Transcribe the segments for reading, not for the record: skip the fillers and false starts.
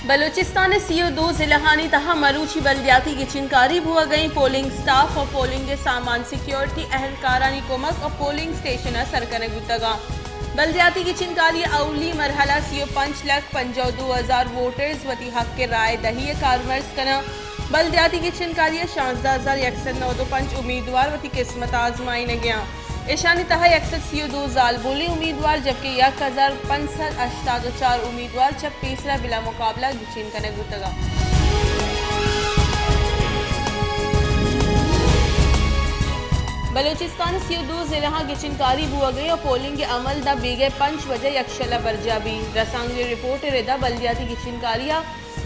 Balochistan CO2 जिलाहानी तहा मरूची बल्दियाती की चिनकारी बुआ गई। पोलिंग स्टाफ और पोलिंग के सामान सिक्योरिटी अहलकारानी कोमक और पोलिंग स्टेशन सरकने गुतगा बल्दियाती की चिनकारी अवली मरहला 5,52,000 वोटर्स वती हक के राय दही कारमर्स कना बल्दियाती की चिनकारी 16,195 उम्मीदवार वती किस्मत आजमाई न गया ईशानी तहा 102 जालबोली उम्मीदवार जबकि 1,584 उम्मीदवार जब तीसरा बिला मुकाबला गिचिन कने गुतगा। बलूचिस्तान CO2 जिला गिचिनकारी बुआ गई और पोलिंग के अमल दा बेगे 5 बजे यक्षला बरजाबी रसांगी रिपोर्ट रेदा बल्दियाती गिचिनकारिया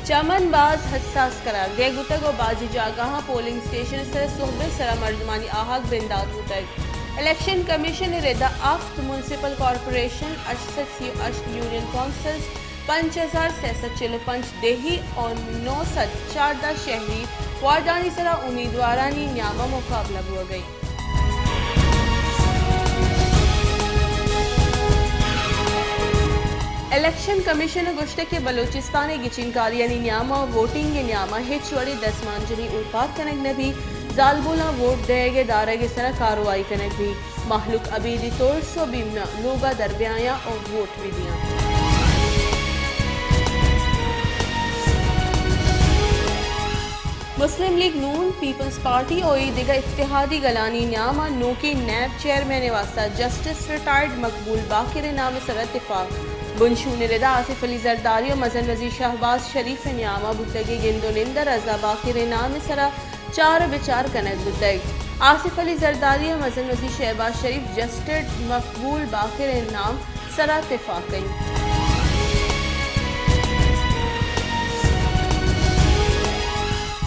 चमनबाज हसास करार दे गुतग और बाजी जागाह पोलिंग स्टेशन से सोहबे सरा मर्दमानी आहक बिंदात गुतग। इलेक्शन कमीशन रेदा आफ्त म्यूनसिपल कॉरपोरेशन 88 यूनियन काउंसिल्स 5,645 देही और 914 शहरी वार्डानी सरा उम्मीदवारानी न्यामा मुकाबला हुआ गई। इलेक्शन कमीशन गुश्ते के बलूचिस्तान गिचिनकारी न्यामा वोटिंग न्यामा हिचवड़ी 10 मांजनी उल्पात कनक ने भी जालबोला वोट देगे दारे के सरा कार्रवाई कनक भी महलुक अबीदी तौर सो बिमना लोगा दरबियाया और वोट भी दिया। मुस्लिम लीग नून पीपल्स पार्टी और दिगा इत्तेहादी गलानी न्यामा नो की नैब चेयरमैन वास्ता जस्टिस रिटायर्ड मकबूल बाकिर नाम सर इत्तेफाक बुनशून रेदा आसिफ अली जरदारी और मजन वजीर शहबाज शरीफ न्यामा बुतगे गिंदोनिंदर रजा बाकिर नाम सरा 4 विचार कनक बुतग आसिफ अली जरदारी और मजन वजीर शहबाज शरीफ जस्टिस मकबूल बाकिर नाम सरा इत्तेफाक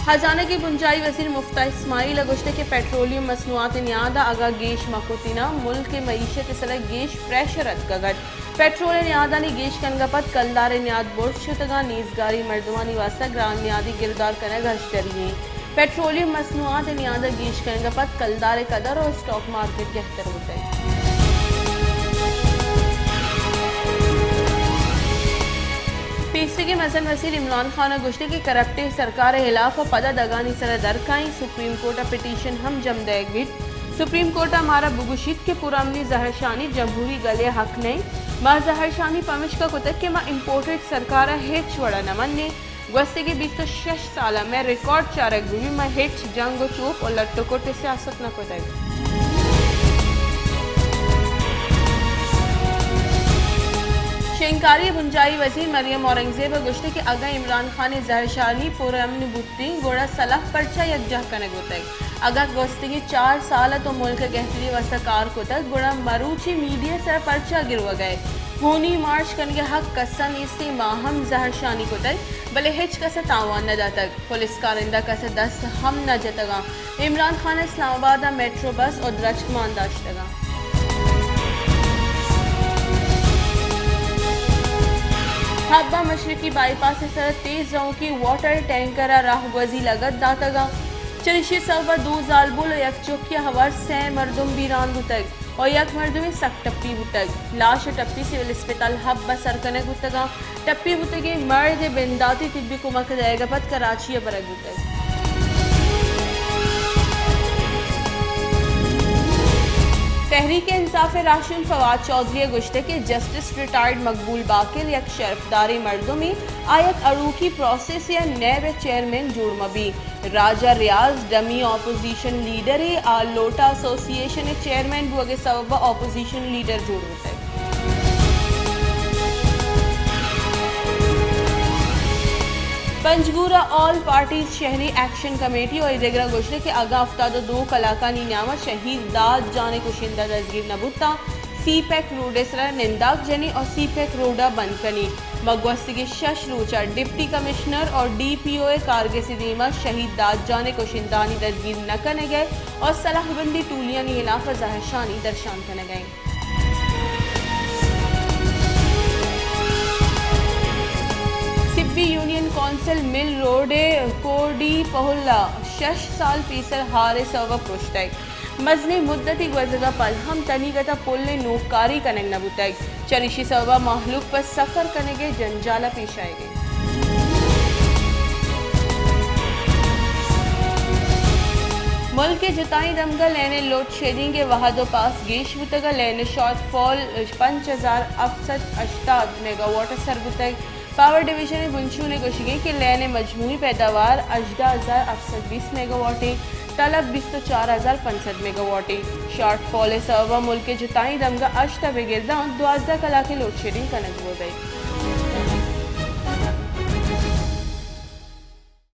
खजाना की बुंजाई वजीर मुफ्ता इस्माइल अगुश्ते के पेट्रोलियम मसनूआत न्यादा आगा गेश मकोतिना मुल्क के मईशत सर गेश प्रेशर अदगट पेट्रोल न्यादा ने गेश कनगपत कलदार न्याद बोर्ड शुतगा नीजगारी मर्दवानी वास्ता ग्राम न्यादी गिरदार कनग हश्तरी पेट्रोलियम मसनूआत न्यादा गेश कनगपत कलदार कदर और स्टॉक मार्केट के अख्तर होते हैं। पीसी के मसन वजीर इमरान खान गुश्ते की करप्टिव सरकार खिलाफ पदा दगानी सर दरकाई सुप्रीम कोर्ट पिटीशन हम जमदेगी सुप्रीम कोर्ट हमारा बुगुशित के पुरामनी जहरशानी जमहूरी गले हक नहीं माँ जहरशानी पमिश का कुतक के माँ इम्पोर्टेड सरकार हेच वड़ा नमन ने गस्ते के 26 साल में रिकॉर्ड चारक गुवी में हेच जंग चूप और लट्टो कोटे सियासत न कुतक शेंकारी बुंजाई वजीर मरियम औरंगजेब गुश्ते के अगा इमरान खान जहरशानी पुरमन बुत्ती गोड़ा सलाह परचा यकजा कने गुतक अगा गोस्ते के 4 साल तो मुल्क गहतरी वस्तकार कुतक गोड़ा मरूची मीडिया सर परचा गिरवा गए खूनी मार्च कन के हक कसम इस्ती माहम जहरशानी कुतक भले हिच कस तावान न जातक पुलिस कारिंदा कस 10 हम न जतगा इमरान खान इस्लामाबाद मेट्रो बस और द्रच मानदाश्तगा हब्बा मशरकी बाईपास सर तेज रंग की वाटर टैंकर राहगजी लगत दातगा चरिशी सवा 2 जालबुल यक चौकिया हवर से मर्दुम बीरान बुतग और यक मर्दुम सक टप्पी बुतग लाश टप्पी सिविल अस्पताल हब्बा सरकने बुतगा टप्पी बुतगे मर्द बिंदाती तिब्बी कुमक जाएगा पत कराची बरग बुतग तहरीक इंसाफ राशिन फवाद चौधरी गुश्ते के जस्टिस रिटायर्ड मकबूल बाकिर यक शरफदारी मर्दों में आयक अरूकी प्रोसेस या नैब चेयरमैन जुड़मबी राजा रियाज डमी ऑपोजिशन लीडर लोटा एसोसिएशन चेयरमैन बुगे सबब ऑपोजिशन लीडर जुड़ होते पंजगुरा ऑल पार्टीज शहरी एक्शन कमेटी और इदेगरा गुश्ते के आगा अफ्ताद 2 कलाकानी न्यामा शहीद दाद जाने कुशिंदा दजगीर नबुत्ता सीपैक रोडेसरा निंदाक जनी और सीपैक रोडा बंदकनी मगवस्ती के शश रूचा डिप्टी कमिश्नर और DPO कारगे सिदीमा शहीद दाद जाने कुशिंदानी दजगीर न करने गए और सलाहबंदी टूलियानी खिलाफ जहरशानी दर्शान करने गए। Sibi union council mill road कोडी पहुल्ला 6 साल पीसर हारे सवा पुश्तक मजनी मुद्दती गजगा पल हम तनीगता पुल ने नोकारी कनेग नबुतक चरिशी सवा महलूक पर सफर कनेगे जंजाला पेश आएगे। मुल्क के जुताई दमगा लेने लोड शेडिंग के वहादो पास गेश बुतगा लेने शॉर्ट फॉल 5788 मेगावाट सरबुतग पावर डिवीजन बुंशू ने कोशिश कि लेने मजमूई पैदावार 18820 मेगावाट तलब 24550 मेगावाट शॉर्ट फॉल सर्वा मुल्क के जुताई दमगा अश्ता बेगिरदा 12 कला के लोड शेडिंग कनक हो गई।